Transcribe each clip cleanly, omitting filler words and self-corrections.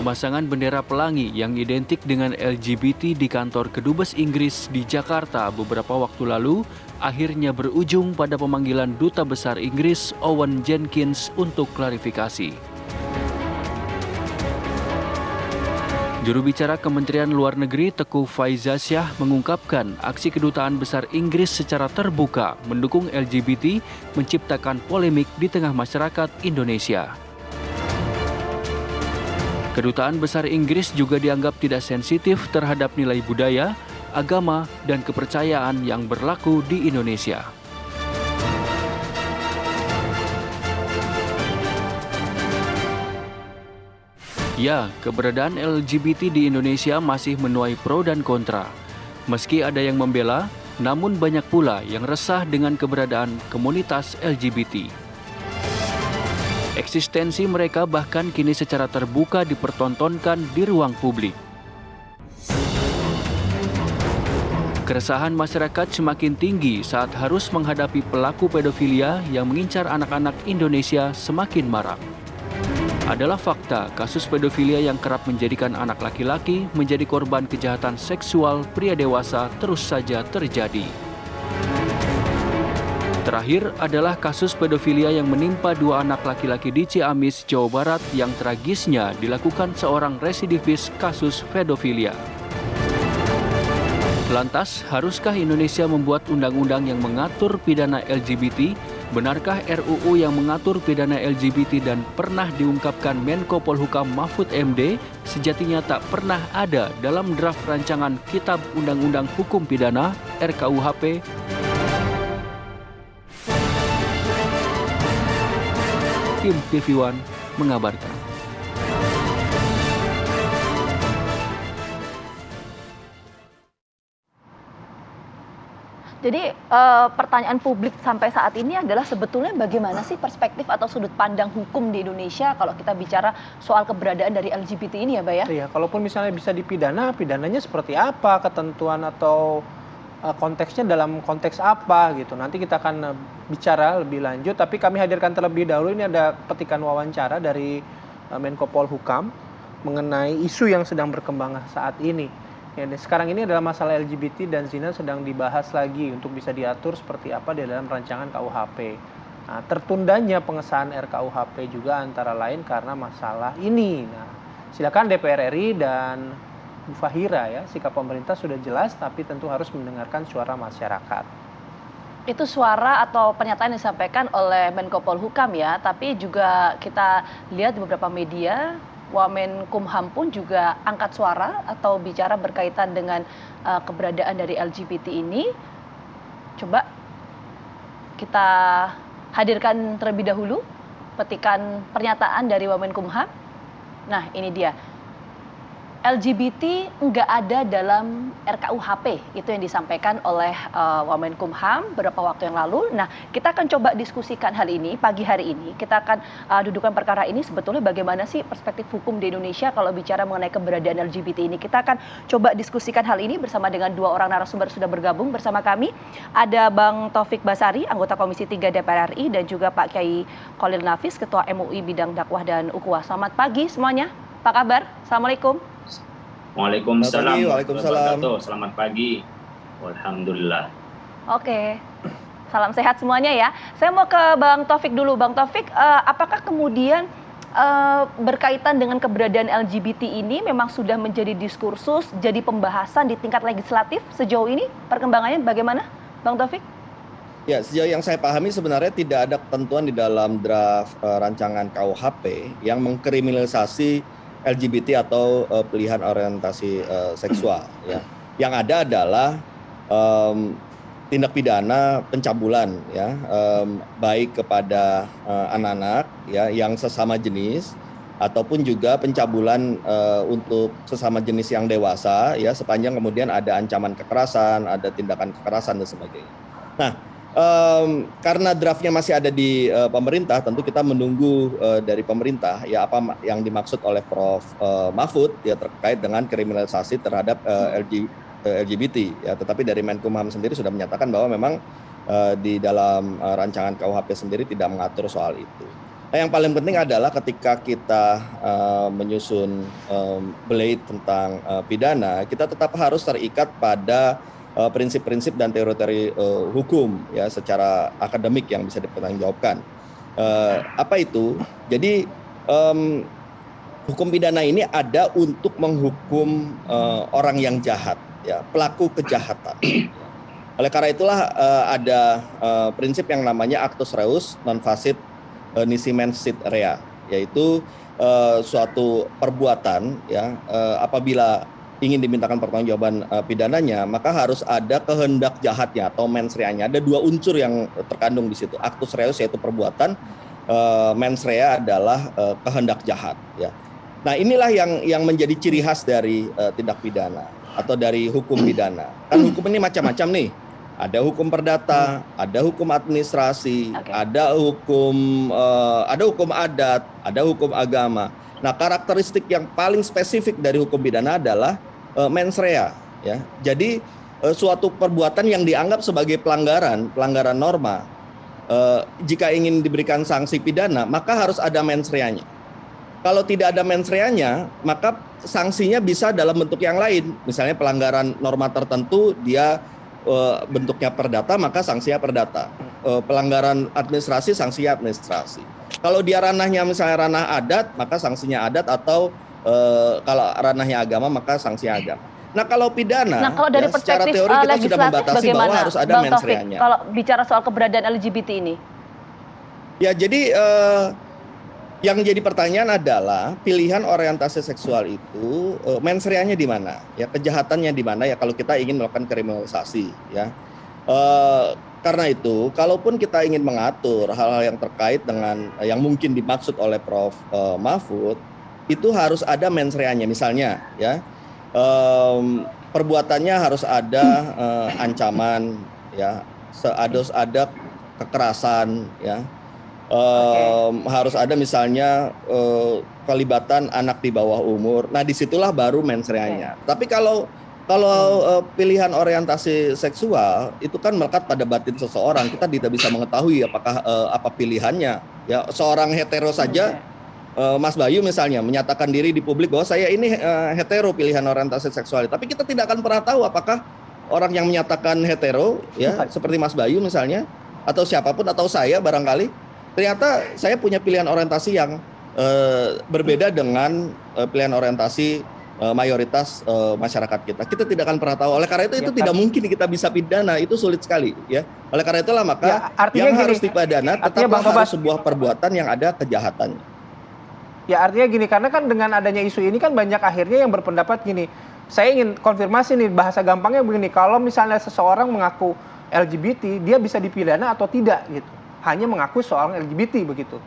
Pemasangan bendera pelangi yang identik dengan LGBT di kantor Kedubes Inggris di Jakarta beberapa waktu lalu akhirnya berujung pada pemanggilan Duta Besar Inggris Owen Jenkins untuk klarifikasi. Juru bicara Kementerian Luar Negeri Teuku Faizasyah mengungkapkan aksi Kedutaan Besar Inggris secara terbuka mendukung LGBT menciptakan polemik di tengah masyarakat Indonesia. Kedutaan Besar Inggris juga dianggap tidak sensitif terhadap nilai budaya, agama, dan kepercayaan yang berlaku di Indonesia. Ya, keberadaan LGBT di Indonesia masih menuai pro dan kontra. Meski ada yang membela, namun banyak pula yang resah dengan keberadaan komunitas LGBT. Eksistensi mereka bahkan kini secara terbuka dipertontonkan di ruang publik. Keresahan masyarakat semakin tinggi saat harus menghadapi pelaku pedofilia yang mengincar anak-anak Indonesia semakin marak. Adalah fakta kasus pedofilia yang kerap menjadikan anak laki-laki menjadi korban kejahatan seksual pria dewasa terus saja terjadi. Terakhir adalah kasus pedofilia yang menimpa dua anak laki-laki di Ciamis, Jawa Barat yang tragisnya dilakukan seorang residivis kasus pedofilia. Lantas, haruskah Indonesia membuat undang-undang yang mengatur pidana LGBT? Benarkah RUU yang mengatur pidana LGBT dan pernah diungkapkan Menko Polhukam Mahfud MD sejatinya tak pernah ada dalam draft rancangan Kitab Undang-Undang Hukum Pidana (RKUHP)? Tim TV One mengabarkan. Jadi pertanyaan publik sampai saat ini adalah sebetulnya bagaimana sih perspektif atau sudut pandang hukum di Indonesia kalau kita bicara soal keberadaan dari LGBT ini ya, Mbak ya? Iya, kalaupun misalnya bisa dipidana, pidananya seperti apa, ketentuan atau konteksnya dalam konteks apa gitu. Nanti kita akan bicara lebih lanjut, tapi kami hadirkan terlebih dahulu ini ada petikan wawancara dari Menko Polhukam mengenai isu yang sedang berkembang saat ini. Ya, sekarang ini adalah masalah LGBT dan zina sedang dibahas lagi untuk bisa diatur seperti apa di dalam rancangan KUHP. Nah, tertundanya pengesahan RKUHP juga antara lain karena masalah ini. Nah, silakan DPR RI dan Bu Fahira ya, sikap pemerintah sudah jelas tapi tentu harus mendengarkan suara masyarakat. Itu suara atau pernyataan yang disampaikan oleh Menko Polhukam ya, tapi juga kita lihat di beberapa media, Wamenkumham pun juga angkat suara atau bicara berkaitan dengan keberadaan dari LGBT ini. Coba kita hadirkan terlebih dahulu petikan pernyataan dari Wamenkumham. Nah, ini dia. LGBT nggak ada dalam RKUHP, itu yang disampaikan oleh Wamenkumham beberapa waktu yang lalu. Nah, kita akan coba diskusikan hal ini pagi hari ini. Kita akan dudukan perkara ini sebetulnya bagaimana sih perspektif hukum di Indonesia kalau bicara mengenai keberadaan LGBT ini. Kita akan coba diskusikan hal ini bersama dengan dua orang narasumber sudah bergabung bersama kami. Ada Bang Taufik Basari, anggota Komisi 3 DPR RI, dan juga Pak Kiai Khalil Nafis, Ketua MUI Bidang Dakwah dan Ukhuwah. Selamat pagi semuanya. Apa kabar? Assalamualaikum. Waalaikumsalam. Waalaikumsalam. Selamat pagi. Alhamdulillah. Oke. Salam sehat semuanya ya. Saya mau ke Bang Taufik dulu. Bang Taufik, apakah kemudian berkaitan dengan keberadaan LGBT ini memang sudah menjadi diskursus, jadi pembahasan di tingkat legislatif sejauh ini? Perkembangannya bagaimana, Bang Taufik? Ya, sejauh yang saya pahami sebenarnya tidak ada ketentuan di dalam draft rancangan KUHP yang mengkriminalisasi LGBT atau pilihan orientasi seksual. Ya. Yang ada adalah tindak pidana pencabulan, ya, baik kepada anak-anak ya yang sesama jenis ataupun juga pencabulan untuk sesama jenis yang dewasa, ya, sepanjang kemudian ada ancaman kekerasan, ada tindakan kekerasan dan sebagainya. Nah, karena draftnya masih ada di pemerintah, tentu kita menunggu dari pemerintah ya apa yang dimaksud oleh Prof. Mahfud ya terkait dengan kriminalisasi terhadap LGBT ya. Tetapi dari Menkumham sendiri sudah menyatakan bahwa memang di dalam rancangan KUHP sendiri tidak mengatur soal itu. Nah, yang paling penting adalah ketika kita menyusun blade tentang pidana, kita tetap harus terikat pada prinsip-prinsip dan teori-teori hukum ya secara akademik yang bisa dipertanggungjawabkan. Apa itu? Jadi hukum pidana ini ada untuk menghukum orang yang jahat, ya pelaku kejahatan. Oleh karena itulah ada prinsip yang namanya actus reus non facit nisi mens sit rea, yaitu suatu perbuatan ya apabila ingin dimintakan pertanggungjawaban pidananya, maka harus ada kehendak jahatnya atau mens rea-nya. Ada dua unsur yang terkandung di situ. Actus reus yaitu perbuatan, mens rea adalah kehendak jahat. Ya. Nah inilah yang menjadi ciri khas dari tindak pidana atau dari hukum pidana. Kan hukum ini macam-macam nih. Ada hukum perdata, ada hukum administrasi, ada hukum adat, ada hukum agama. Nah, karakteristik yang paling spesifik dari hukum pidana adalah mens rea, ya. Jadi suatu perbuatan yang dianggap sebagai pelanggaran norma, jika ingin diberikan sanksi pidana, maka harus ada mens rea-nya. Kalau tidak ada mens rea-nya, maka sanksinya bisa dalam bentuk yang lain. Misalnya pelanggaran norma tertentu, dia bentuknya perdata, maka sanksinya perdata. Pelanggaran administrasi, sanksinya administrasi. Kalau dia ranahnya misalnya ranah adat, maka sanksinya adat, atau kalau ranahnya agama, maka sanksinya agama. Nah kalau pidana, kalau dari ya, secara teori kita sudah membatasi bahwa harus ada mens rea-nya. Kalau bicara soal keberadaan LGBT ini? Ya jadi yang jadi pertanyaan adalah pilihan orientasi seksual itu mens rea-nya di mana? Ya kejahatannya di mana ya kalau kita ingin melakukan kriminalisasi ya. Karena itu kalaupun kita ingin mengatur hal-hal yang terkait dengan yang mungkin dimaksud oleh Prof Mahfud, itu harus ada mens rea-nya. Misalnya ya perbuatannya harus ada ancaman ya, ada kekerasan ya. Harus ada misalnya pelibatan anak di bawah umur. Nah disitulah baru mens rea-nya. Tapi kalau pilihan orientasi seksual itu kan melekat pada batin seseorang, kita tidak bisa mengetahui apakah apa pilihannya. Ya seorang hetero saja, Mas Bayu misalnya menyatakan diri di publik bahwa saya ini hetero pilihan orientasi seksual. Tapi kita tidak akan pernah tahu apakah orang yang menyatakan hetero ya seperti Mas Bayu misalnya atau siapapun atau saya barangkali ternyata saya punya pilihan orientasi yang berbeda dengan pilihan orientasi mayoritas masyarakat kita. Kita tidak akan pernah tahu. Oleh karena itu tidak mungkin kita bisa pidana, itu sulit sekali ya. Oleh karena itulah maka yang harus dipidana tetaplah harus sebuah perbuatan yang ada kejahatannya. Ya artinya gini, karena kan dengan adanya isu ini kan banyak akhirnya yang berpendapat gini. Saya ingin konfirmasi nih, bahasa gampangnya begini, kalau misalnya seseorang mengaku LGBT, dia bisa dipidana atau tidak gitu. Hanya mengaku soal LGBT begitu.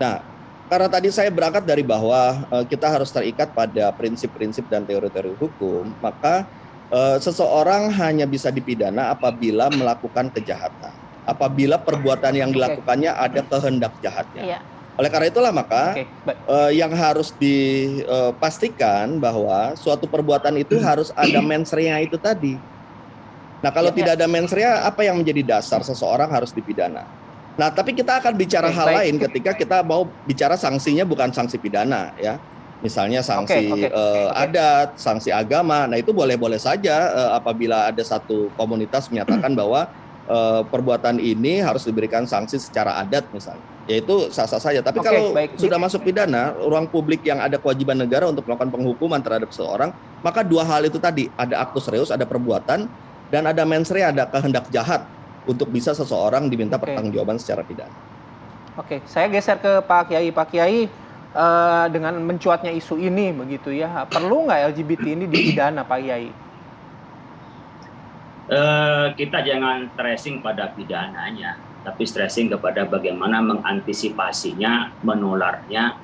Nah, karena tadi saya berangkat dari bahwa kita harus terikat pada prinsip-prinsip dan teori-teori hukum, maka seseorang hanya bisa dipidana apabila melakukan kejahatan. Apabila perbuatan yang dilakukannya ada kehendak jahatnya. Oleh karena itulah maka yang harus dipastikan bahwa suatu perbuatan itu harus ada mens rea itu tadi. Nah kalau tidak ada mens rea, apa yang menjadi dasar seseorang harus dipidana? Nah tapi kita akan bicara hal lain ketika kita mau bicara sanksinya bukan sanksi pidana ya. Misalnya sanksi adat, sanksi agama. Nah itu boleh-boleh saja apabila ada satu komunitas menyatakan bahwa perbuatan ini harus diberikan sanksi secara adat misalnya. Yaitu sah-sah saja. Tapi kalau sudah masuk pidana, ruang publik yang ada kewajiban negara untuk melakukan penghukuman terhadap seseorang, maka dua hal itu tadi, ada actus reus, ada perbuatan, dan ada mens rea, ada kehendak jahat untuk bisa seseorang diminta pertanggungjawaban secara pidana. Oke, saya geser ke Pak Kiai. Pak Kiai, dengan mencuatnya isu ini begitu ya, perlu nggak LGBT ini dipidana, Pak Kiai? Kita jangan stressing pada pidananya, tapi stressing kepada bagaimana mengantisipasinya, menularnya,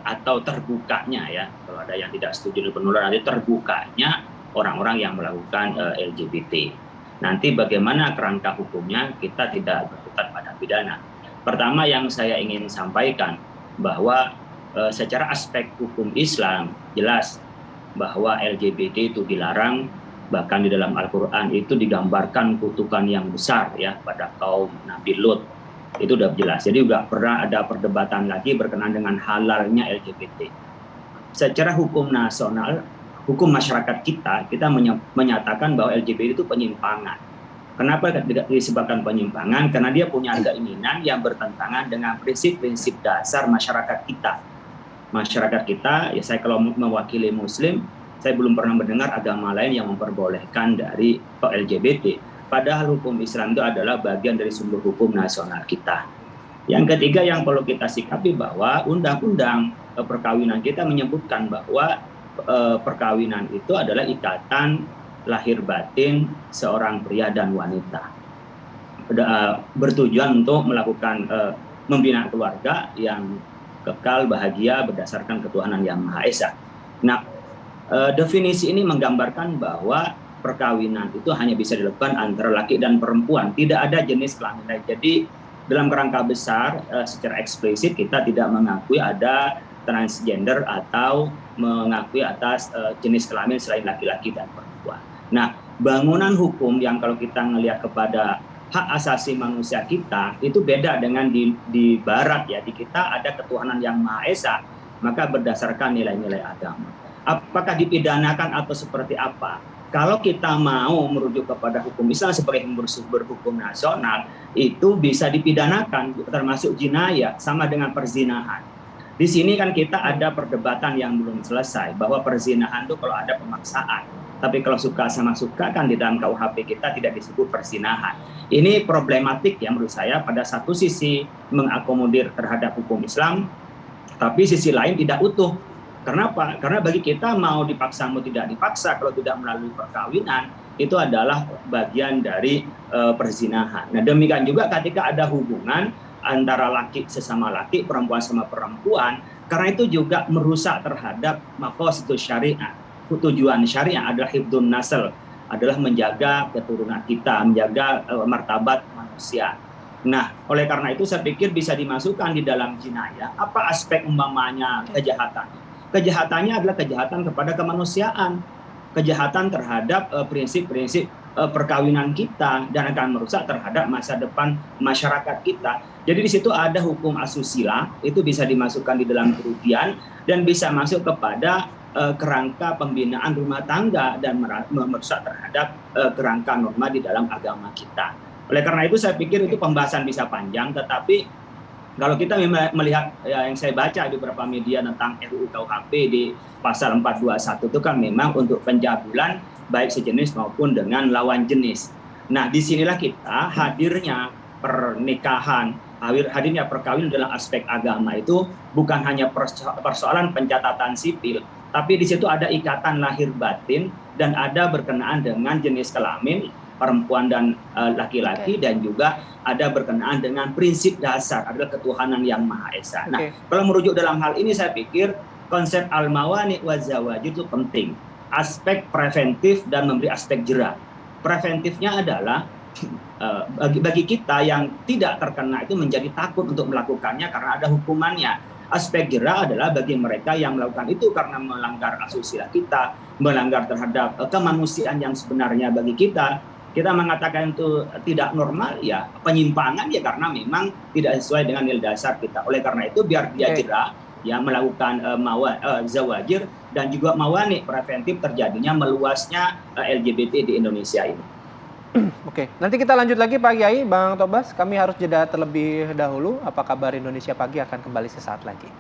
atau terbukanya ya. Kalau ada yang tidak setuju dengan penularan, nanti terbukanya orang-orang yang melakukan LGBT. Nanti bagaimana kerangka hukumnya, kita tidak berkutat pada pidana. Pertama yang saya ingin sampaikan bahwa secara aspek hukum Islam jelas bahwa LGBT itu dilarang, bahkan di dalam Al-Quran itu digambarkan kutukan yang besar ya pada kaum Nabi Lut. Itu udah jelas. Jadi udah pernah ada perdebatan lagi berkenaan dengan halalnya LGBT. Secara hukum nasional, hukum masyarakat kita menyatakan bahwa LGBT itu penyimpangan. Kenapa tidak disebabkan penyimpangan? Karena dia punya keinginan yang bertentangan dengan prinsip-prinsip dasar masyarakat kita. Masyarakat kita, ya saya kalau mewakili Muslim, saya belum pernah mendengar agama lain yang memperbolehkan dari LGBT. Padahal hukum Islam itu adalah bagian dari sumber hukum nasional kita. Yang ketiga yang perlu kita sikapi bahwa undang-undang perkawinan kita menyebutkan bahwa perkawinan itu adalah ikatan lahir batin seorang pria dan wanita. Bertujuan untuk melakukan membina keluarga yang kekal bahagia berdasarkan ketuhanan yang Maha Esa. Nah, definisi ini menggambarkan bahwa perkawinan itu hanya bisa dilakukan antara laki dan perempuan, tidak ada jenis kelamin lain. Jadi dalam kerangka besar secara eksplisit kita tidak mengakui ada transgender atau mengakui atas jenis kelamin selain laki-laki dan perempuan. Nah, bangunan hukum yang kalau kita melihat kepada hak asasi manusia kita itu beda dengan di barat ya. Di kita ada ketuhanan yang Maha Esa, maka berdasarkan nilai-nilai agama. Apakah dipidanakan atau seperti apa? Kalau kita mau merujuk kepada hukum Islam sebagai bersumber hukum nasional, itu bisa dipidanakan termasuk jinayah sama dengan perzinahan. Di sini kan kita ada perdebatan yang belum selesai bahwa perzinahan itu kalau ada pemaksaan. Tapi kalau suka sama suka kan di dalam KUHP kita tidak disebut perzinahan. Ini problematik ya menurut saya, pada satu sisi mengakomodir terhadap hukum Islam, tapi sisi lain tidak utuh. Kenapa? Karena bagi kita mau dipaksa mau tidak dipaksa kalau tidak melalui perkawinan itu adalah bagian dari perzinahan. Nah demikian juga ketika ada hubungan antara laki sesama laki, perempuan sama perempuan, karena itu juga merusak terhadap maqasid syariah. Tujuan syariah adalah hifdzun nasl, adalah menjaga keturunan kita, menjaga martabat manusia. Nah, oleh karena itu saya pikir bisa dimasukkan di dalam jinayah apa aspek umpamanya kejahatan. Kejahatannya adalah kejahatan kepada kemanusiaan, kejahatan terhadap prinsip-prinsip perkawinan kita dan akan merusak terhadap masa depan masyarakat kita. Jadi di situ ada hukum asusila, itu bisa dimasukkan di dalam kerugian dan bisa masuk kepada kerangka pembinaan rumah tangga dan merusak terhadap kerangka norma di dalam agama kita. Oleh karena itu saya pikir itu pembahasan bisa panjang, tetapi kalau kita melihat yang saya baca di beberapa media tentang RUU KUHP di pasal 421 itu kan memang untuk pencabulan baik sejenis maupun dengan lawan jenis. Nah disinilah kita hadirnya pernikahan, hadirnya perkawinan dalam aspek agama itu bukan hanya persoalan pencatatan sipil, tapi di situ ada ikatan lahir batin dan ada berkenaan dengan jenis kelamin perempuan dan laki-laki dan juga ada berkenaan dengan prinsip dasar adalah ketuhanan yang Maha Esa. Nah, kalau merujuk dalam hal ini saya pikir konsep al-mawani wa zawajir itu penting. Aspek preventif dan memberi aspek jera. Preventifnya adalah bagi kita yang tidak terkena itu menjadi takut untuk melakukannya karena ada hukumannya. Aspek jera adalah bagi mereka yang melakukan itu karena melanggar asusila kita, melanggar terhadap kemanusiaan yang sebenarnya bagi kita. Kita mengatakan itu tidak normal ya penyimpangan ya karena memang tidak sesuai dengan nilai dasar kita. Oleh karena itu biar dia jera ya melakukan zawajir dan juga mawani preventif terjadinya meluasnya LGBT di Indonesia ini. Oke, nanti kita lanjut lagi Pak Kiai, Bang Tobas. Kami harus jeda terlebih dahulu. Apa kabar Indonesia Pagi akan kembali sesaat lagi.